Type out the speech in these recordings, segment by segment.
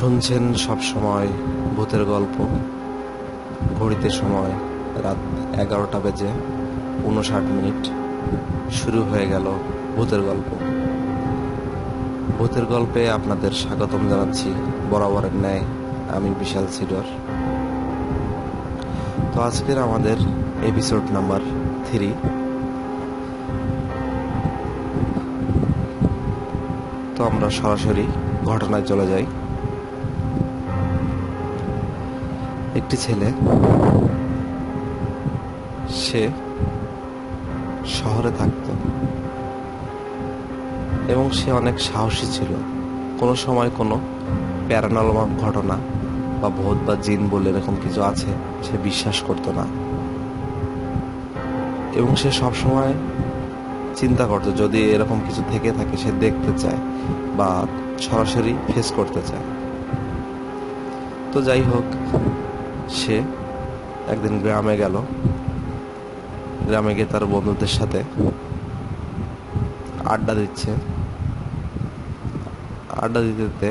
শুনছেন সব সময় ভূতের গল্প। ঘড়িতে সময় রাত 11টা বেজে 59 মিনিট। শুরু হয়ে গেল ভূতের গল্প। ভূতের গল্পে আপনাদের স্বাগতম জানাচ্ছি বরাবরের ন্যায় আমি বিশাল সিডর। তো আজকের আমাদের এপিসোড নাম্বার 3। তো আমরা সরাসরি ঘটনায় চলে যাই। একটি ছেলে, সে শহরে থাকত এবং সে অনেক সাহসী ছিল। কোনো সময় কোনো প্যারানর্মাল ঘটনা বা ভূত বা জিন বলে এরকম কিছু আছে সে বিশ্বাস করত না, এবং সে সবসময় চিন্তা করত যদি এরকম কিছু থেকে থাকে সে দেখতে চায় বা সরাসরি ফেস করতে চায়। তো যাই হোক, সে একদিন গ্রামে গেল। গ্রামে গিয়ে তার বন্ধুদের সাথে আড্ডা দিতে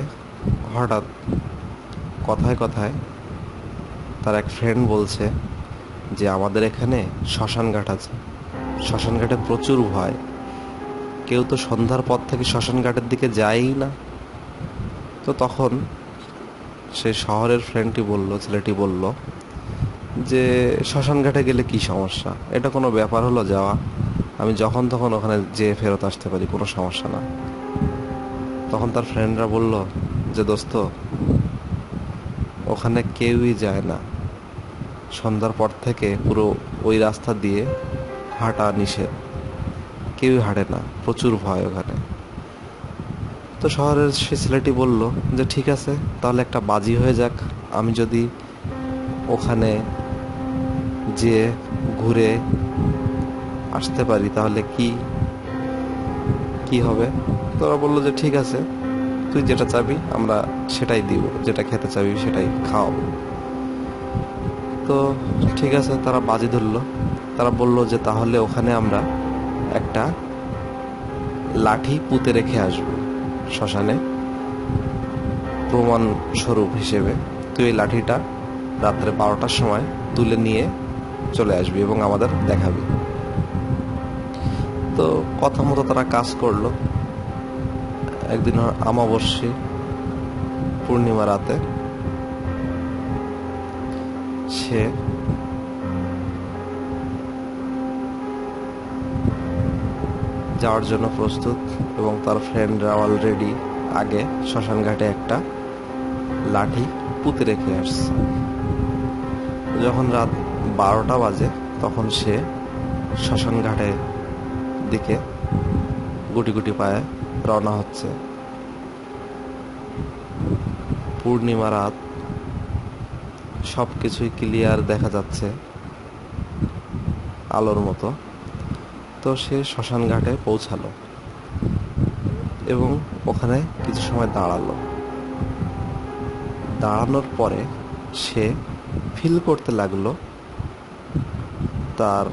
হঠাৎ কথায় কথায় তার এক ফ্রেন্ড বলছে যে আমাদের এখানে শ্মশান ঘাট আছে, শ্মশান ঘাটে প্রচুর ভয়, কেউ তো সন্ধ্যার পর থেকে শ্মশান ঘাটের দিকে যায়ই না। তো তখন সেই শহরের ছেলেটি বলল যে শ্মশান ঘাটে গেলে কি সমস্যা, এটা কোনো ব্যাপার হলো যাওয়া, আমি যখন তখন ওখানে যেয়ে ফেরত আসতে পারি, কোনো সমস্যা না। তখন তার ফ্রেন্ডরা বলল যে দোস্ত, ওখানে কেউই যায় না, সন্ধ্যার পর থেকে পুরো ওই রাস্তা দিয়ে হাঁটা নিষেধ, কেউই হাঁটে না, প্রচুর ভয় ওখানে। তো শহরের সে ছেলেটি বলল যে ঠিক আছে, তাহলে একটা বাজি হয়ে যাক, আমি যদি ওখানে যে ঘুরে আসতে পারি তাহলে কি হবে। তোরা বললো যে ঠিক আছে, তুই যেটা চাবি আমরা সেটাই দিব, যেটা খেতে চাবি সেটাই খাওয়াবো। তো ঠিক আছে, তারা বাজি ধরলো। তারা বলল যে তাহলে ওখানে আমরা একটা লাঠি পুঁতে রেখে আসবো শ্মশানে, প্রমাণ স্বরূপ হিসেবে তুই এই লাঠিটা রাত্রে 12টার সময় তুলে নিয়ে চলে আসবি এবং আমাদের দেখাবি। তো কথা মতো তারা কাজ করলো। একদিন অমাবস্যা পূর্ণিমা রাতে সে যাওয়ার জন্য প্রস্তুত এবং তার ফ্রেন্ডরা অলরেডি আগে শ্মশান ঘাটে একটা লাঠি পুঁতে রেখে আসছে। যখন রাত 12টা বাজে তখন সে শ্মশান ঘাটের দিকে গুটি গুটি পায়ে রওনা হচ্ছে। পূর্ণিমা রাত, সবকিছুই ক্লিয়ার দেখা যাচ্ছে আলোর মতো। তো সে শ্মশান ঘাটে পৌঁছালো এবং ওখানে কিছু সময় দাঁড়ানোর পরে সে ফিল করতে লাগলো তার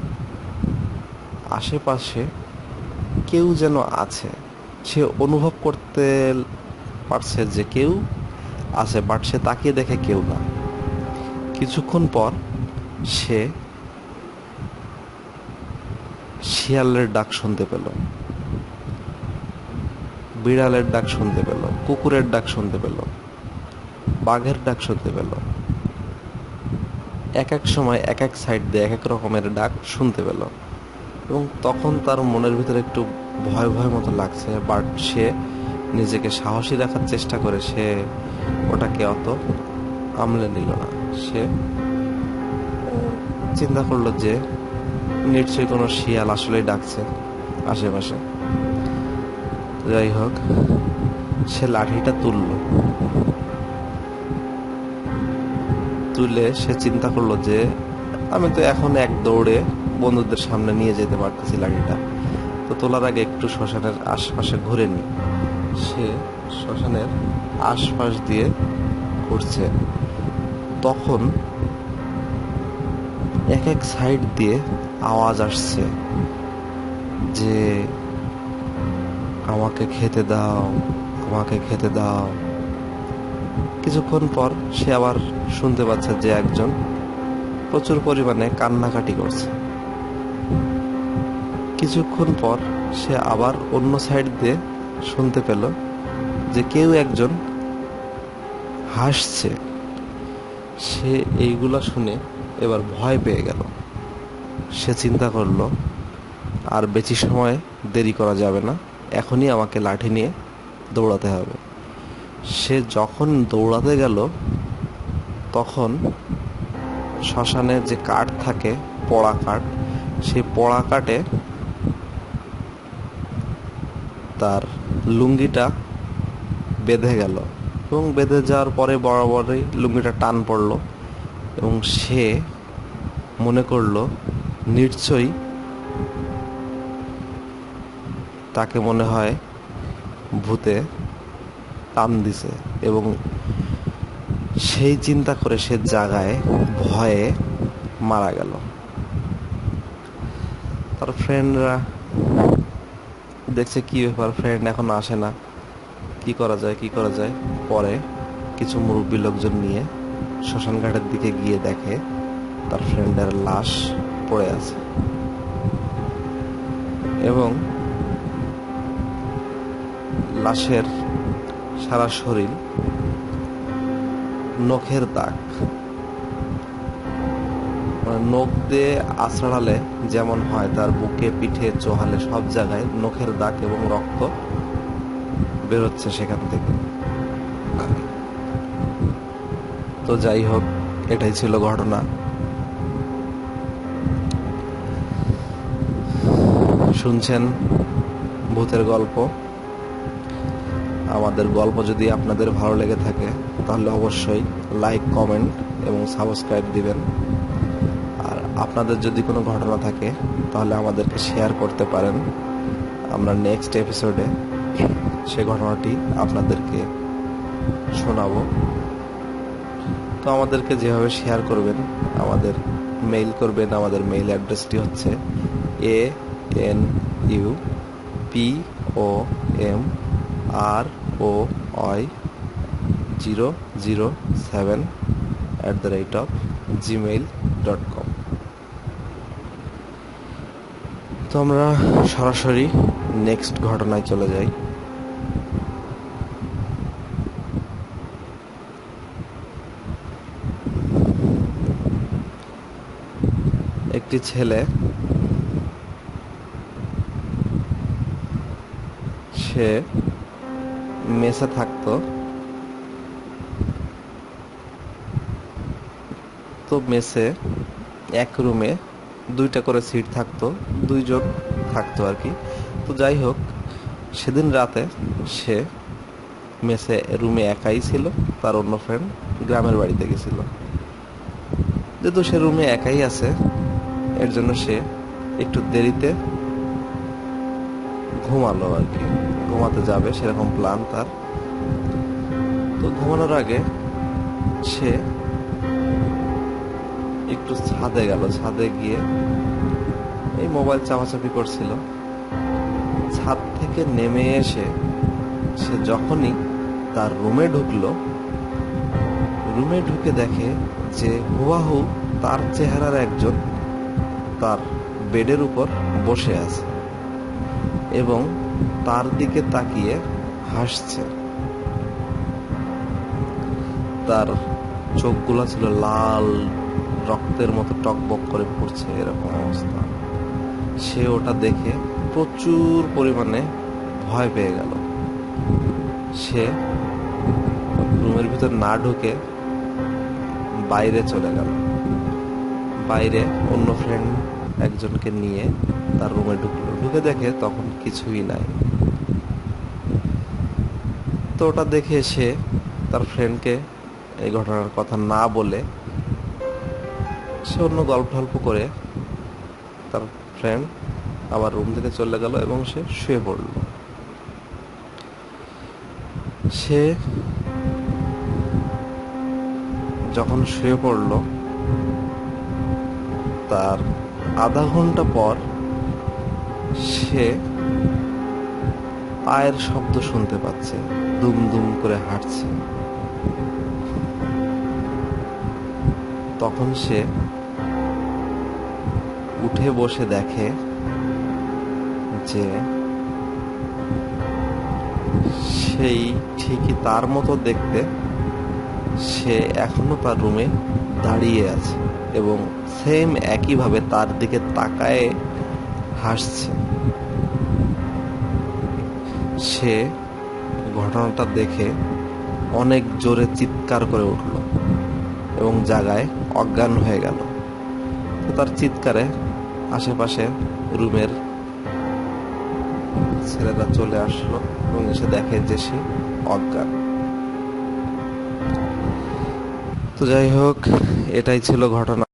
আশেপাশে কেউ যেন আছে। সে অনুভব করতে পারছে যে কেউ আছে, বাট সে তাকিয়ে দেখে কেউ না। কিছুক্ষণ পর সে শিয়ালের ডাক শুনতে পেল, বিড়ালের ডাক শুনতে পেল, কুকুরের ডাক শুনতে পেল, বাঘের ডাক শুনতে পেল। এক এক সময় এক এক সাইড দিয়ে এক এক রকমের ডাক শুনতে পেল এবং তখন তার মনের ভিতরে একটু ভয় ভয় মতো লাগছে, বাট সে নিজেকে সাহসী রাখার চেষ্টা করে সে ওটাকে অত আমলে নিল না। সে চিন্তা করলো যে নিশ্চয়ই কোনো শিয়াল আসলেই ডাকছে আশেপাশে। যাই হোক, সে লাঠিটা তুলে সে চিন্তা করলো যে আমি তো এখন এক দৌড়ে বন্ধুদের সামনে নিয়ে যেতে পারতেছি লাঠিটা, তো তোলার আগে একটু শ্মশানের আশপাশে ঘুরে নি। সে শ্মশানের আশপাশ দিয়ে ঘুরছে। তখন এক এক সাইড দিয়ে আওয়াজ আসছে যে আমাকে খেতে দাও, আমাকে খেতে দাও। কিছুক্ষণ পর সে আবার শুনতে পাচ্ছে যে একজন প্রচুর পরিমাণে কান্নাকাটি করছে। কিছুক্ষণ পর সে আবার অন্য সাইড দিয়ে শুনতে পেল যে কেউ একজন হাসছে। সে এইগুলা শুনে এবার ভয় পেয়ে গেল। সে চিন্তা করলো আর বেশি সময় দেরি করা যাবে না, এখনই আমাকে লাঠি নিয়ে দৌড়াতে হবে। সে যখন দৌড়াতে গেল তখন শ্মশানে যে কাঠ থাকে, পোড়া কাঠ, সেই পোড়া কাঠে তার লুঙ্গিটা বেঁধে গেল এবং বেঁধে যাওয়ার পরে বরাবরই লুঙ্গিটা টান পড়ল এবং সে মনে করলো নিশ্চয়ই তাকে মনে হয় ভূতে টান দিছে এবং সেই চিন্তা করে সে জায়গায় ভয়ে মারা গেল। তার ফ্রেন্ডরা দেখছে কি ব্যাপার, ফ্রেন্ড এখন আসে না, কি করা যায়। পরে কিছু মুরব্বী লোকজন নিয়ে শ্মশান ঘাটের দিকে গিয়ে দেখে তার ফ্রেন্ডের লাশ পড়ে আছে এবং লাশের সারা শরীর নখের দাগ। নখ দিয়ে আঁচড়ালে যেমন হয়, তার বুকে, পিঠে, চোহালে সব জায়গায় নখের দাগ এবং রক্ত বেরোচ্ছে সেখান থেকে। তো যাই হোক, এটাই ছিল ঘটনা। শুনছেন ভূতের গল্প। আমাদের গল্প যদি আপনাদের ভালো লেগে থাকে তাহলে অবশ্যই লাইক, কমেন্ট এবং সাবস্ক্রাইব দিবেন। আর আপনাদের যদি কোনো ঘটনা থাকে তাহলে আমাদেরকে শেয়ার করতে পারেন। আমরা নেক্সট এপিসোডে সে ঘটনাটি আপনাদেরকে শোনাবো। তো আমাদেরকে যেভাবে শেয়ার করবেন, আমাদের মেইল করবেন। আমাদের মেইল অ্যাড্রেসটি হচ্ছে ANUPOMROI007@gmail.com। তো আমরা সরাসরি নেক্সট ঘটনায় চলে যাই। একটি ছেলে, সে মেসে থাকতো। তো মেসে এক রুমে 2টা করে সিট থাকতো, 2জন থাকতো আর কি। তো যাই হোক, সেদিন রাতে সে মেসে রুমে একাই ছিল, তার অন্য ফ্রেন্ড গ্রামের বাড়িতে গেছিল। যেহেতু সে রুমে একাই আছে, এর জন্য সে একটু দেরিতে ঘুমালো আর কি। ঘুমাতে যাবে সেরকম প্ল্যান তার। তো ঘুমানোর আগে সে একটু ছাদে গেল। ছাদে গিয়ে এই মোবাইল চাপাচাপি করছিল। ছাদ থেকে নেমে এসে সে যখনই তার রুমে ঢুকলো, রুমে ঢুকে দেখে যে হুবাহু তার চেহারার একজন তার বেডের উপর বসে আছে এবং তার দিকে তাকিয়ে হাসছে। তার চোখগুলো ছিল লাল, রক্তের মতো টকবক করে পড়ছে, এরকম অবস্থা। সে ওটা দেখে প্রচুর পরিমাণে ভয় পেয়ে গেল। সে রুমের ভিতর না ঢুকে বাইরে চলে গেল। বাইরে অন্য ফ্রেন্ড একজনকে নিয়ে তার রুমে ঢুকলো। ঢুকে দেখে তখন কিছুই নাই। তো ওটা দেখে সে তার ফ্রেন্ডকে এই ঘটনার কথা না বলে সে অন্য গল্প করে তার ফ্রেন্ড আবার রুম থেকে চলে গেল এবং সে শুয়ে পড়ল। সে যখন শুয়ে পড়ল, তার আধা ঘন্টা পর সে পায়ের শব্দ শুনতে পাচ্ছে, দুম দুম করে হাঁটছে। তখন সে উঠে বসে দেখে যে সেই ঠিকই তার মতো দেখতে সে এখনো তার রুমে দাঁড়িয়ে আছে এবং সেম একইভাবে তার দিকে তাকায় হাসছে। সে ঘটনাটা দেখে অনেক জোরে চিৎকার করে উঠল এবং জায়গায় অজ্ঞান হয়ে গেল। তো তার চিৎকারে আশেপাশে রুমের ছেলেরা চলে আসলো এবং এসে দেখে যে সে অজ্ঞান। তো যাই হোক, এটাই ছিল ঘটনা।